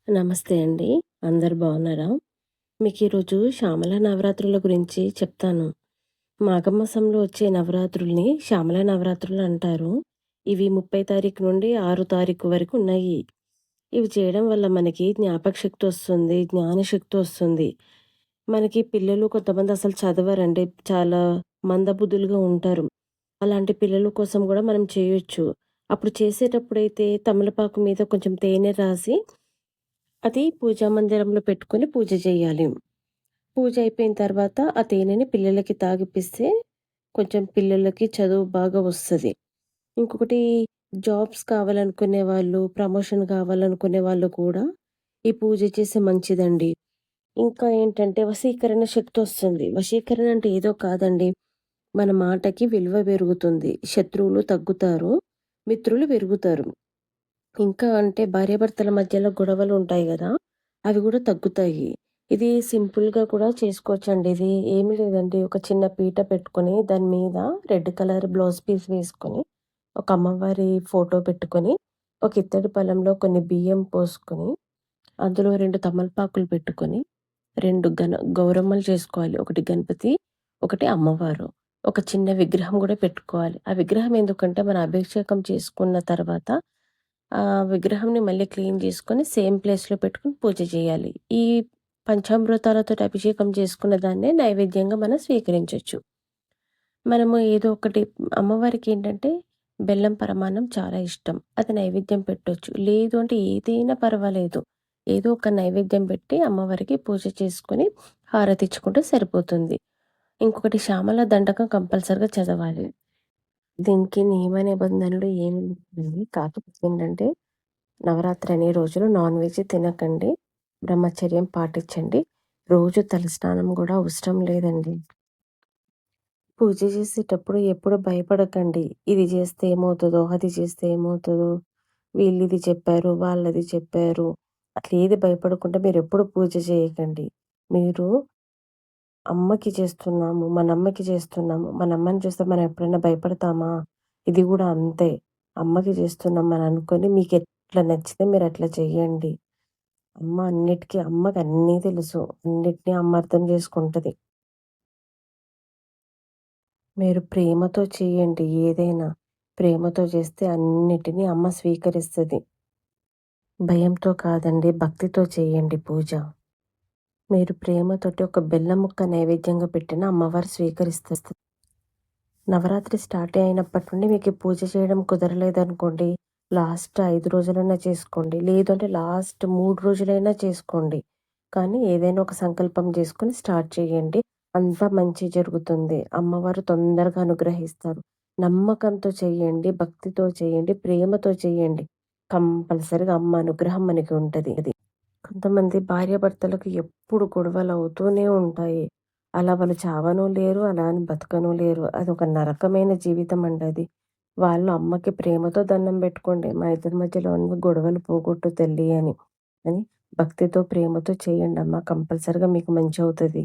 నమస్తే అండి. అందరూ బాగున్నారా? మీకు ఈరోజు శ్యామల నవరాత్రుల గురించి చెప్తాను. మాఘమాసంలో వచ్చే నవరాత్రుల్ని శ్యామల నవరాత్రులు అంటారు. ఇవి 30 తారీఖు నుండి 6 తారీఖు వరకు ఉన్నాయి. ఇవి చేయడం వల్ల మనకి జ్ఞాపక శక్తి వస్తుంది, జ్ఞానశక్తి వస్తుంది. మనకి పిల్లలు కొంతమంది అసలు చదవరండి. చాలా మందబుద్ధులుగా ఉంటారు. అలాంటి పిల్లల కోసం గూడా మనం చేయొచ్చు. అప్పుడు చేసేటప్పుడైతే తమలపాకు మీద కొంచెం తేనె రాసి అది పూజా మందిరంలో పెట్టుకొని పూజ చేయాలి. పూజ అయిపోయిన తర్వాత ఆ తేనెని పిల్లలకి తాగిపిస్తే కొంచెం పిల్లలకి చదువు బాగా వస్తది. ఇంకొకటి జాబ్స్ కావాలనుకునే వాళ్ళు, ప్రమోషన్ కావాలనుకునే వాళ్ళు కూడా ఈ పూజ చేస్తే మంచిదండి. ఇంకా ఏంటంటే వశీకరణ శక్తి వస్తుంది. వశీకరణ అంటే ఏదో కాదండి. మన మాటకి విలువ పెరుగుతుంది. శత్రువులు తగ్గుతారు. మిత్రులు పెరుగుతారు. ఇంకా అంటే భార్యాభర్తల మధ్యలో గొడవలు ఉంటాయి గదా! అవి గూడా తగ్గుతాయి. ఇది సింపుల్‌గా కూడా చేసుకోవచ్చండి. ఇది ఏమి లేదండి. ఒక చిన్న పీట పెట్టుకొని దాని మీద రెడ్ కలర్ బ్లౌజ్ పీస్ వేసుకొని, ఒక అమ్మవారి ఫోటో పెట్టుకొని, ఒక ఇత్తడి పళ్ళెంలో కొన్ని బియ్యం పోసుకొని, అందులో 2 తమలపాకులు పెట్టుకొని, 2 గౌరమ్మలు చేసుకోవాలి. ఒకటి గణపతి, ఒకటి అమ్మవారు. ఒక చిన్న విగ్రహం గూడా పెట్టుకోవాలి. ఆ విగ్రహం ఎందుకంటే మన అభిషేకం చేసుకున్న తర్వాత విగ్రహంని మళ్ళీ క్లీన్ చేసుకొని సేమ్ ప్లేస్‌లో పెట్టుకొని పూజ చేయాలి. ఈ పంచామృతాలతోటి అభిషేకం చేసుకున్న దాన్నే నైవేద్యంగా మనం స్వీకరించొచ్చు. మనము ఏదో ఒకటి అమ్మవారికేంటంటే బెల్లం పరమాన్నం చాలా ఇష్టం. అది నైవేద్యం పెట్టొచ్చు. లేదు అంటే ఏదైనా పర్వాలేదు. ఏదో ఒక నైవేద్యం పెట్టి అమ్మవారికి పూజ చేసుకొని హారతిచ్చుకుంటే సరిపోతుంది. ఇంకొకటి శ్యామల దండకం కంపల్సరీగా చదవాలి. దీనికి నియమ నిబంధనలు ఏమి లేవండి. కాకపోతే ఏంటంటే నవరాత్రి అనే రోజులు నాన్ వెజ్ తినకండి. బ్రహ్మచర్యం పాటించండి. రోజు తలస్నానం గూడా అవసరం లేదండి. పూజ చేసేటప్పుడు ఎప్పుడు భయపడకండి. ఇది చేస్తే ఏమవుతదో, అది చేస్తే ఏమవుతదో, వీళ్ళిది చెప్పారు, వాళ్ళది చెప్పారు. అట్లా ఏది భయపడకుండా మీరెప్పుడు పూజ చేయకండి. మీరు అమ్మకి చేస్తున్నాము, మనమ్మకి చేస్తున్నాము. మనమ్మని చూస్తే మనం ఎప్పుడైనా భయపడతామా? ఇది గూడా అంతే. అమ్మకి చేస్తున్నాం అని అనుకోని మీకెట్లా నచ్చితే మీరట్లా చెయ్యండి. అమ్మకి అన్నీ తెలుసు. అన్నిటిని అమ్మ అర్థం చేసుకుంటది. మీరు ప్రేమతో చేయండి ఏదైనా. ప్రేమతో చేస్తే అన్నిటిని అమ్మ స్వీకరిస్తది. భయంతో కాదండి, భక్తితో చేయండి పూజ. మీరు ప్రేమతోటి ఒక బెల్లం ముక్క నైవేద్యంగా పెట్టినా అమ్మవారు స్వీకరిస్తది. నవరాత్రి స్టార్ట్ అయినప్పటి నుండి మీకు ఈ పూజ చేయడం కుదరలేదనుకోండి, లాస్ట్ 5 రోజులైనా చేసుకోండి. లేదు అంటే లాస్ట్ 3 రోజులైనా చేసుకోండి. కానీ ఏదైనా ఒక సంకల్పం చేసుకొని స్టార్ట్ చేయండి. అంతా మంచి జరుగుతుంది. అమ్మవారు తొందరగా అనుగ్రహిస్తారు. నమ్మకంతో చేయండి, భక్తితో చేయండి, ప్రేమతో చేయండి. కంపల్సరీగా అమ్మ అనుగ్రహం మనకి ఉంటది. కొంతమంది భార్యాభర్తలకు ఎప్పుడు గొడవలవుతూనే ఉంటాయి. అలా వాళ్ళు చావను లేరు, అలా అని బతకను లేరు. అదొక నరకమైన జీవితం అండి అది. వాళ్ళు అమ్మకి ప్రేమతో దండం పెట్టుకోండి. మా ఇద్దరి మధ్యలో ఉన్న గొడవలు పోగొట్టు తల్లి అని. అని భక్తితో, ప్రేమతో చేయండమ్మా. కంపల్సరీగా మీకు మంచవుతది.